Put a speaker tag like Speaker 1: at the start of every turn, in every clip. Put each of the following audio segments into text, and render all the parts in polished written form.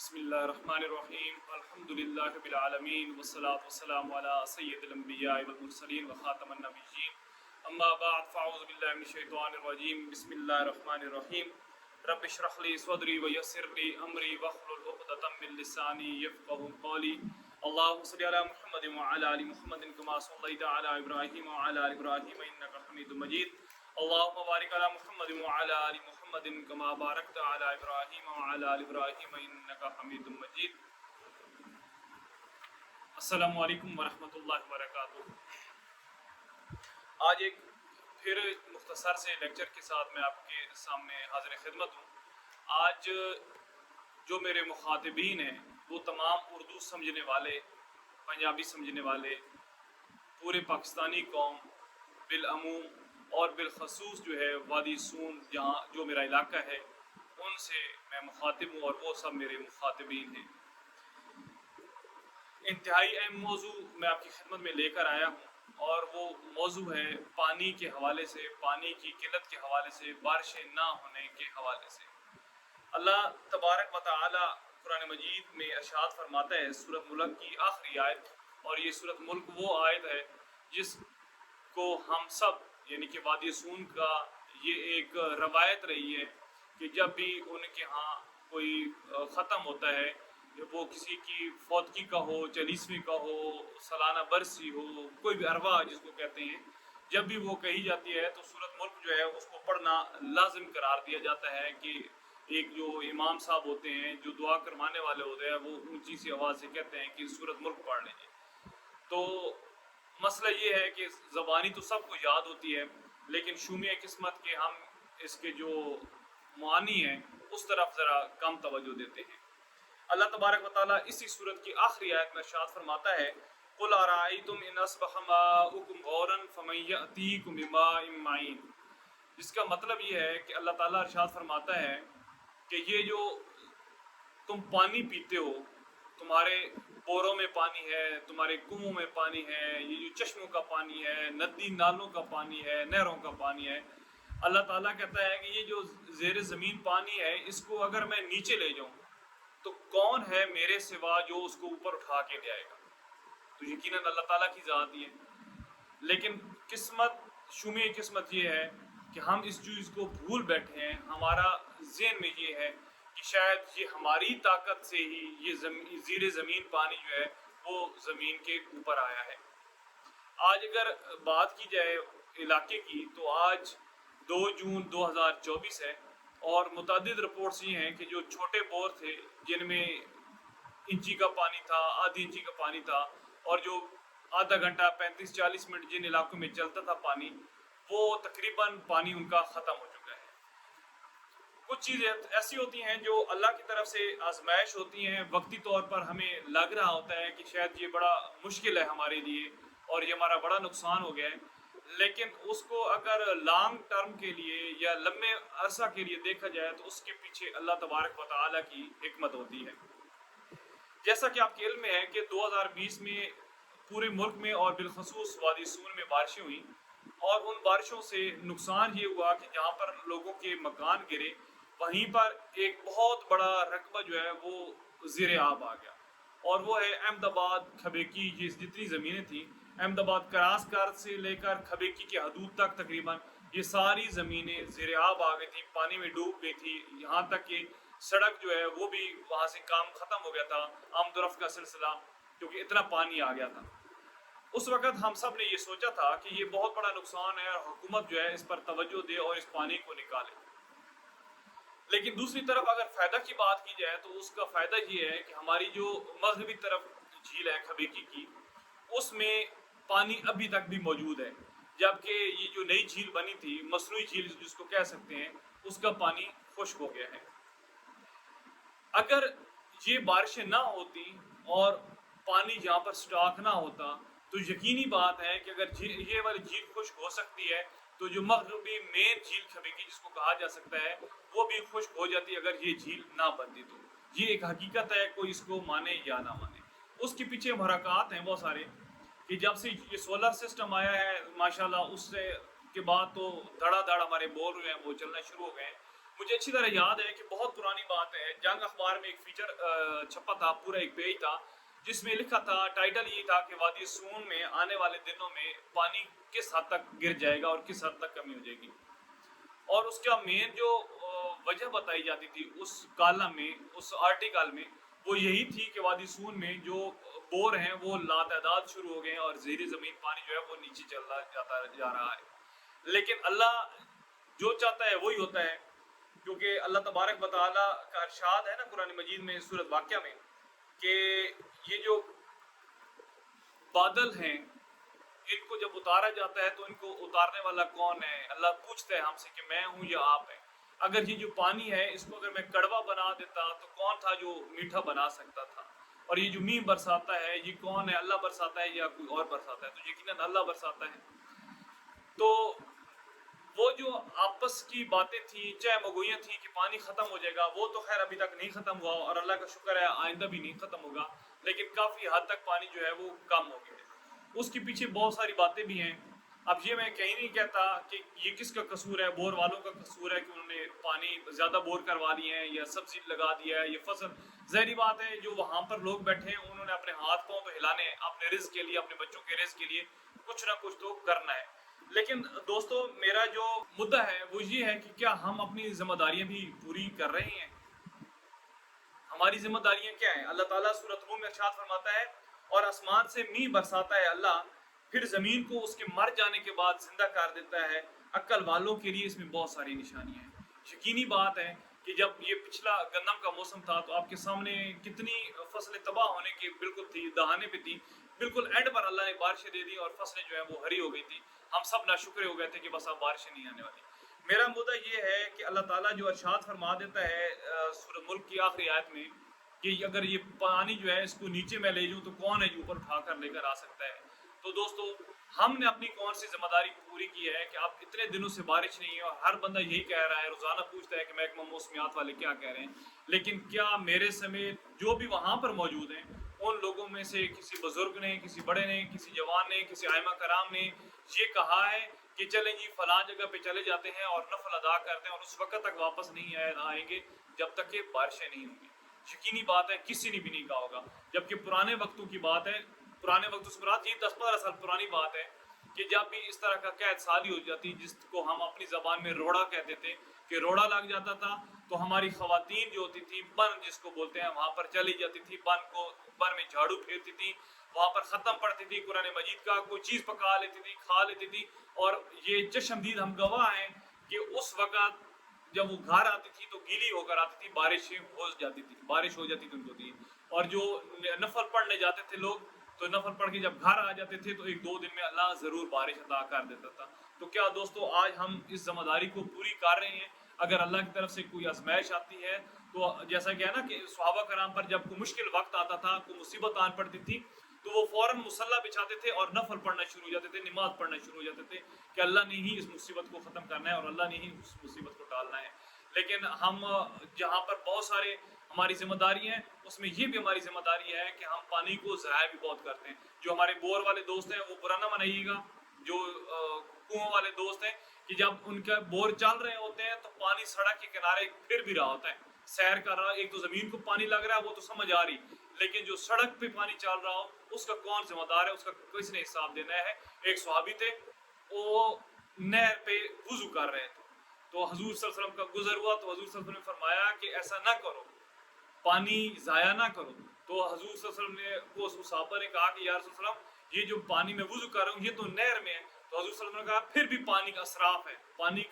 Speaker 1: بسم اللہ الرحمن الرحیم الحمد للہ رب العالمین والصلاة والسلام علی سید الانبیاء والمرسلین وخاتم النبیین اما بعد فاعوذ باللہ من الشیطان الرجیم بسم اللہ الرحمن الرحیم رب اشرح لی صدری ویسر لی امری واحلل عقدۃ من لسانی یفقهوا قولی اللهم صل علی محمد وعلی آل محمد کما صلیت علی ابراہیم وعلی آل ابراہیم انک حمید مجید اللهم بارک علی محمد وعلی آل محمد کما بارکت علی ابراہیم وعلی آل ابراہیم انک حمید مجید۔ السلام علیکم ورحمۃ اللہ وبرکاتہ۔ آج ایک پھر مختصر سے لیکچر کے ساتھ میں آپ کے سامنے حاضر خدمت ہوں۔ آج جو میرے مخاطبین ہیں وہ تمام اردو سمجھنے والے، پنجابی سمجھنے والے، پورے پاکستانی قوم بالعموم اور بالخصوص جو ہے وادی سون جہاں جو میرا علاقہ ہے ان سے میں مخاطب ہوں، اور وہ سب میرے مخاطبین ہیں۔ انتہائی اہم موضوع میں آپ کی خدمت میں لے کر آیا ہوں، اور وہ موضوع ہے پانی کے حوالے سے، پانی کی قلت کے حوالے سے، بارشیں نہ ہونے کے حوالے سے۔ اللہ تبارک و تعالی قرآن مجید میں ارشاد فرماتا ہے سورۃ ملک کی آخری آیت، اور یہ سورۃ ملک وہ آیت ہے جس کو ہم سب یعنی کہ وادی سون کا یہ ایک روایت رہی ہے کہ جب بھی ان کے ہاں کوئی ختم ہوتا ہے، وہ کسی کی فوتگی کا ہو، 40ویں کا ہو، سالانہ برسی ہو، کوئی بھی اروا جس کو کہتے ہیں، جب بھی وہ کہی جاتی ہے تو سورۃ ملک جو ہے اس کو پڑھنا لازم قرار دیا جاتا ہے کہ ایک جو امام صاحب ہوتے ہیں جو دعا کروانے والے ہوتے ہیں وہ اونچی سی آواز سے کہتے ہیں کہ سورۃ ملک پڑھ لیجیے۔ تو مسئلہ یہ ہے کہ زبانی تو سب کو یاد ہوتی ہے، لیکن شومی قسمت کے ہم اس کے جو معانی ہیں اس طرف ذرا کم توجہ دیتے ہیں۔ اللہ تبارک و تعالیٰ اسی سورت کی آخری آیت میں ارشاد فرماتا ہے قُلْ أَرَأَيْتُمْ إِنْ أَصْبَحَ مَاؤُكُمْ غَوْرًا فَمَنْ يَأْتِيكُم بِمَاءٍ مَّعِينٍ۔ جس کا مطلب یہ ہے کہ اللہ تعالیٰ ارشاد فرماتا ہے کہ یہ جو تم پانی پیتے ہو، تمہارے بوروں میں پانی ہے، تمہارے کنووں میں پانی ہے، یہ جو چشموں کا پانی ہے، ندی نالوں کا پانی ہے، نہروں کا پانی ہے، اللہ تعالیٰ کہتا ہے کہ یہ جو زیر زمین پانی ہے اس کو اگر میں نیچے لے جاؤں تو کون ہے میرے سوا جو اس کو اوپر اٹھا کے لے آئے گا؟ تو یقیناً اللہ تعالیٰ کی ذات ہی ہے۔ لیکن قسمت، شومی قسمت یہ ہے کہ ہم اس چیز کو بھول بیٹھے ہیں۔ ہمارا ذہن میں یہ ہے کہ شاید یہ ہماری طاقت سے ہی یہ زیر زمین پانی جو ہے وہ زمین کے اوپر آیا ہے۔ آج اگر بات کی جائے علاقے کی تو آج 2 جون 2024 ہے، اور متعدد رپورٹس یہ ہیں کہ جو چھوٹے بور تھے جن میں انچی کا پانی تھا، آدھی انچی کا پانی تھا، اور جو آدھا گھنٹہ 35-40 منٹ جن علاقوں میں چلتا تھا پانی، وہ تقریباً پانی ان کا ختم ہو چکا ہے۔ کچھ چیزیں ایسی ہوتی ہیں جو اللہ کی طرف سے آزمائش ہوتی ہیں، وقتی طور پر ہمیں لگ رہا ہوتا ہے کہ شاید یہ بڑا مشکل ہے ہمارے لیے اور یہ ہمارا بڑا نقصان ہو گیا ہے، لیکن اس کو اگر لانگ ٹرم کے لیے یا لمبے عرصہ کے لیے دیکھا جائے تو اس کے پیچھے اللہ تبارک و تعالیٰ کی حکمت ہوتی ہے۔ جیسا کہ آپ کے علم میں ہے کہ 2020 میں پورے ملک میں اور بالخصوص وادی سون میں بارشیں ہوئیں، اور ان بارشوں سے نقصان یہ ہوا کہ جہاں پر لوگوں کے مکان گرے وہیں پر ایک بہت بڑا رقبہ جو ہے وہ زیر آب آ گیا، اور وہ ہے احمد آباد کھبیکی جتنی زمینیں تھیں، احمد آباد کراس کار سے لے کر کھبیکی کے حدود تک تقریباً یہ ساری زمینیں زیر آب آ گئی تھیں، پانی میں ڈوب گئی تھی، یہاں تک کہ سڑک جو ہے وہ بھی وہاں سے کام ختم ہو گیا تھا، آمد و رفت کا سلسلہ، کیونکہ اتنا پانی آ گیا تھا۔ اس وقت ہم سب نے یہ سوچا تھا کہ یہ بہت بڑا نقصان ہے اور حکومت جو ہے اس پر توجہ دے اور اس پانی کو نکالے۔ لیکن دوسری طرف اگر فائدہ کی بات کی جائے تو اس کا فائدہ یہ ہے کہ ہماری جو مغربی طرف جھیل ہے کھبیکی کی، اس میں پانی ابھی تک بھی موجود ہے، جبکہ یہ جو نئی جھیل بنی تھی، مصنوعی جھیل جس کو کہہ سکتے ہیں، اس کا پانی خشک ہو گیا ہے۔ اگر یہ بارشیں نہ ہوتی اور پانی یہاں پر سٹاک نہ ہوتا تو یقینی بات ہے کہ اگر یہ والی جھیل خشک ہو سکتی ہے تو جو مغربی مین جھیل کھبیکی جس کو کہا جا سکتا ہے وہ بھی خشک ہو جاتی اگر یہ جھیل نہ بنتی۔ تو یہ ایک حقیقت ہے، کوئی اس کو مانے یا نہ مانے۔ اس کے پیچھے محرکات ہیں بہت سارے، کہ جب سے یہ سولر سسٹم آیا ہے ماشاءاللہ اس سے کے بعد تو دھڑا دھڑ ہمارے بور ہوئے ہیں وہ چلنا شروع ہو گئے ہیں، مجھے اچھی طرح یاد ہے کہ بہت پرانی بات ہے، جنگ اخبار میں ایک فیچر چھپا تھا، پورا ایک پیج تھا جس میں لکھا تھا، ٹائٹل یہ تھا کہ وادی سون میں آنے والے دنوں میں پانی کس حد تک گر جائے گا اور کس حد تک کمی ہو جائے گی۔ اور اس کا مین جو وجہ بتائی جاتی تھی اس کالم میں، اس آرٹیکل میں، وہ یہی تھی کہ وادی سون میں جو بور ہیں وہ لاتعداد شروع ہو گئے ہیں اور زیر زمین پانی جو ہے وہ نیچے چلتا جاتا جا رہا ہے۔ لیکن اللہ جو چاہتا ہے وہی ہوتا ہے، کیونکہ اللہ تبارک و تعالیٰ کا ارشاد ہے نا قرآن مجید میں سورۃ واقعہ میں کہ یہ جو بادل ہیں ان کو جب اتارا جاتا ہے تو ان کو اتارنے والا کون ہے؟ اللہ پوچھتا ہے ہم سے کہ میں ہوں یا آپ ہیں۔ اگر یہ جو پانی ہے اس کو اگر میں کڑوا بنا دیتا تو کون تھا جو میٹھا بنا سکتا تھا؟ اور یہ جو میم برساتا ہے یہ کون ہے؟ اللہ برساتا ہے یا کوئی اور برساتا ہے؟ تو یقیناً اللہ برساتا ہے۔ تو وہ جو آپس کی باتیں تھیں، چاہے مگوئیاں تھیں کہ پانی ختم ہو جائے گا، وہ تو خیر ابھی تک نہیں ختم ہوا اور اللہ کا شکر ہے آئندہ بھی نہیں ختم ہوگا، لیکن کافی حد تک پانی جو ہے وہ کم ہو گیا ہے۔ اس کے پیچھے بہت ساری باتیں بھی ہیں۔ اب یہ میں کہیں نہیں کہتا کہ یہ کس کا قصور ہے، بور والوں کا قصور ہے کہ انہوں نے پانی زیادہ بور کروا لیے ہیں یا سبزی لگا دیا ہے، یہ فصل ظاہری بات ہے جو وہاں پر لوگ بیٹھے ہیں انہوں نے اپنے ہاتھ پاؤں تو ہلانے ہیں، اپنے رزق کے لیے، اپنے بچوں کے رزق کے لیے کچھ نہ کچھ تو کرنا ہے۔ لیکن دوستو میرا جو مدعا ہے وہ یہ ہے کہ کیا ہم اپنی ذمہ داریاں بھی پوری کر رہے ہیں؟ ہماری ذمہ داریاں کیا ہیں؟ اللہ تعالیٰ سورۃ روم میں ارشاد فرماتا ہے، اور آسمان سے میںہ برساتا ہے اللہ، پھر زمین کو اس کے مر جانے کے بعد زندہ کر دیتا ہے، عقل والوں کے لیے اس میں بہت ساری نشانیاں ہیں۔ یقینی بات ہے کہ جب یہ پچھلا گندم کا موسم تھا تو آپ کے سامنے کتنی فصلیں تباہ ہونے کی بالکل تھی، دہانے پہ تھی، بالکل اینڈ پر اللہ نے بارشیں دے دی اور فصلیں جو ہیں وہ ہری ہو گئی تھی۔ ہم سب ناشکرے ہو گئے تھے کہ بس اب بارشیں نہیں آنے والی۔ میرا مدعا یہ ہے کہ اللہ تعالیٰ جو ارشاد فرما دیتا ہے سورہ ملک کی آخری آیت میں کہ اگر یہ پانی جو ہے اس کو نیچے میں لے جاؤں تو کون ہے جو اوپر اٹھا کر لے کر آ سکتا ہے؟ تو دوستو ہم نے اپنی کون سی ذمہ داری پوری کی ہے کہ اب اتنے دنوں سے بارش نہیں ہے اور ہر بندہ یہی کہہ رہا ہے، روزانہ پوچھتا ہے کہ محکمہ موسمیات والے کیا کہہ رہے ہیں، لیکن کیا میرے سمیت جو بھی وہاں پر موجود ہیں ان لوگوں میں سے کسی بزرگ نے، کسی بڑے نے، کسی جوان نے، کسی ائمہ کرام نے یہ کہا ہے کہ چلیں جی فلاں جگہ پہ چلے جاتے ہیں اور نفل ادا کرتے ہیں اور اس وقت تک واپس نہیں آئیں گے جب تک کہ بارشیں نہیں ہوں گی؟ یقینی بات ہے کسی نے بھی نہیں کہا ہوگا، جبکہ پرانے وقتوں کی بات ہے، پرانے وقتوں سے مراد یہ 10-15 سال پرانی بات ہے کہ جب بھی اس طرح کا قحط سالی ہو جاتی جس کو ہم اپنی زبان میں روڑا کہتے تھے کہ روڑا لگ جاتا تھا تو ہماری خواتین جو ہوتی تھیں بن جس کو بولتے ہیں وہاں پر چلی جاتی تھی، بن میں جھاڑو پھیرتی تھی، وہاں پر ختم پڑھتی تھی قرآن مجید کا، کوئی چیز پکا لیتی تھی، کھا لیتی تھی، اور یہ چشمدید ہم گواہ ہیں کہ اس وقت جب وہ گھر آتی تھی تو گیلی ہو کر آتی تھی، بارشیں ہو جاتی تھی، بارش ہو جاتی تھی ان کو دی، اور جو نفل پڑھنے جاتے تھے لوگ تو نفل پڑھ کے جب گھر آ جاتے تھے تو 1-2 دن میں اللہ ضرور بارش عطا کر دیتا تھا۔ تو کیا دوستو آج ہم اس ذمہ داری کو پوری کر رہے ہیں؟ اگر اللہ کی طرف سے کوئی آزمائش آتی ہے تو جیسا کہ ہے نا کہ صحابہ کرام پر جب کوئی مشکل وقت آتا تھا، کوئی مصیبت آن پڑتی تھی تو وہ فوراً مصلی بچھاتے تھے اور نفل پڑھنا شروع ہو جاتے تھے، نماز پڑھنا شروع ہو جاتے تھے کہ اللہ نے ہی اس مصیبت کو ختم کرنا ہے اور اللہ نے ہی اس مصیبت کو ٹالنا ہے۔ لیکن ہم جہاں پر بہت سارے ہماری ذمہ داری ہیں اس میں یہ بھی ہماری ذمہ داری ہے کہ ہم پانی کو ضائع بھی بہت کرتے ہیں۔ جو ہمارے بور والے دوست ہیں وہ برا نہ منائیے گا، جو کنواں والے دوست ہیں کہ جب ان کا بور چل رہے ہوتے ہیں تو پانی سڑک کے کنارے پھر بھی رہا ہوتا ہے، سیر کر رہا، ایک تو زمین کو پانی لگ رہا ہے وہ تو سمجھ آ رہی، لیکن جو سڑک پہ پانی چل رہا ہو اس کا کون ذمہ دار ہے؟ اس کا کس نے حساب دینا ہے؟ ایک صحابی تھے وہ نہر پہ وضو کر رہے تھے تو حضور صلی اللہ علیہ وسلم کا گزر ہوا تو حضور صلی اللہ علیہ وسلم نے فرمایا کہ ایسا نہ کرو، پانی ضائع نہ کرو۔ تو حضور صلی اللہ علیہ وسلم نے کو صحابہ نے کہا کہ یا رسول اللہ یہ جو پانی میں وضو کر رہا ہوں یہ تو نہر میں ہے۔ تو حضور صلی اللہ علیہ وسلم نے کہا پھر بھی پانی کا اسراف ہے، پانی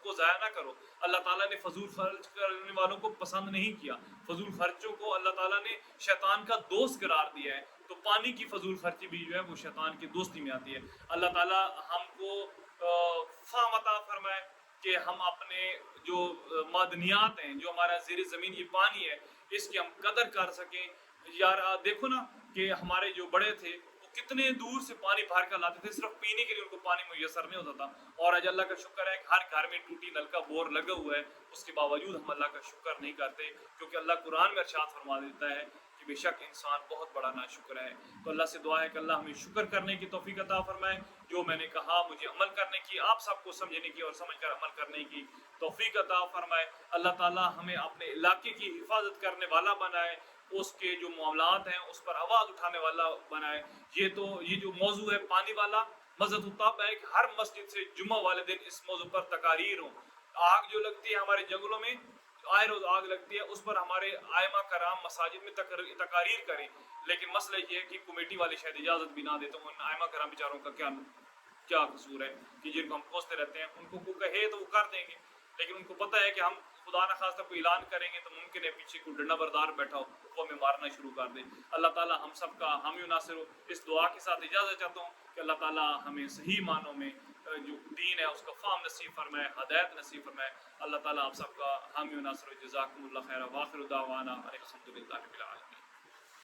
Speaker 1: کو ضائع نہ کرو۔ اللہ تعالیٰ نے فضول خرچ کرنے والوں کو پسند نہیں کیا، فضول خرچوں کو اللہ تعالیٰ نے شیطان کا دوست قرار دیا ہے، تو پانی کی فضول خرچی بھی جو ہے وہ شیطان کی دوستی میں آتی ہے۔ اللہ تعالیٰ ہم کو فہم عطا فرمائے کہ ہم اپنے جو معدنیات ہیں، جو ہمارا زیر زمین یہ پانی ہے، اس کی ہم قدر کر سکیں۔ یار دیکھو نا کہ ہمارے جو بڑے تھے وہ کتنے دور سے پانی بھر کر لاتے تھے، صرف پینے کے لیے ان کو پانی میسر نہیں ہوتا تھا، اور آج اللہ کا شکر ہے کہ ہر گھر میں ٹوٹی نل کا بور لگا ہوا ہے، اس کے باوجود ہم اللہ کا شکر نہیں کرتے، کیونکہ اللہ قرآن میں ارشاد فرما دیتا ہے کہ بے شک انسان بہت بڑا ناشکر ہے۔ تو اللہ سے دعا ہے کہ اللہ ہمیں شکر کرنے کی توفیق عطا فرمائے۔ جو میں نے کہا مجھے عمل کرنے کی، آپ سب کو سمجھنے کی اور سمجھ کر عمل کرنے کی توفیق عطا فرمائے۔ اللہ تعالیٰ ہمیں اپنے علاقے کی حفاظت کرنے والا بنائے، اس کے جو معاملات ہیں اس پر آواز اٹھانے والا بنائے۔ یہ جو موضوع ہے پانی والا، مزت الطب ہے کہ ہر مسجد سے جمعہ والے دن اس موضوع پر تقاریر ہوں۔ آگ جو لگتی ہے ہمارے جنگلوں میں، آئے روز آگ لگتی ہے، اس پر ہمارے ائمہ کرام مساجد میں تقاریر کریں، لیکن مسئلہ یہ ہے کہ کمیٹی والے شاید اجازت بھی نہ دے، تو ان ائمہ کرام بیچاروں کا کیا قصور ہے کہ جن کو ہم کوستے رہتے ہیں، ان کو کہے تو وہ کر دیں گے، لیکن ان کو پتہ ہے کہ ہم خدا نہ خواستہ کوئی اعلان کریں گے تو ممکن ہے پیچھے کوئی ڈنڈا بردار بیٹھا ہو وہ ہمیں مارنا شروع کر دے۔ اللہ تعالیٰ ہم سب کا حامی و ناصر ہو۔ اس دعا کے ساتھ اجازت چاہتا ہوں کہ اللہ تعالیٰ ہمیں صحیح معنوں میں جو دین ہے اس کا فہم نصیب فرمائے، ہدایت نصیب فرمائے۔ اللہ تعالیٰ آپ سب کا حامی و ناصر ہو۔ جزاکم اللہ خیر، وآخر دعوانا ان الحمد للہ رب العالمین۔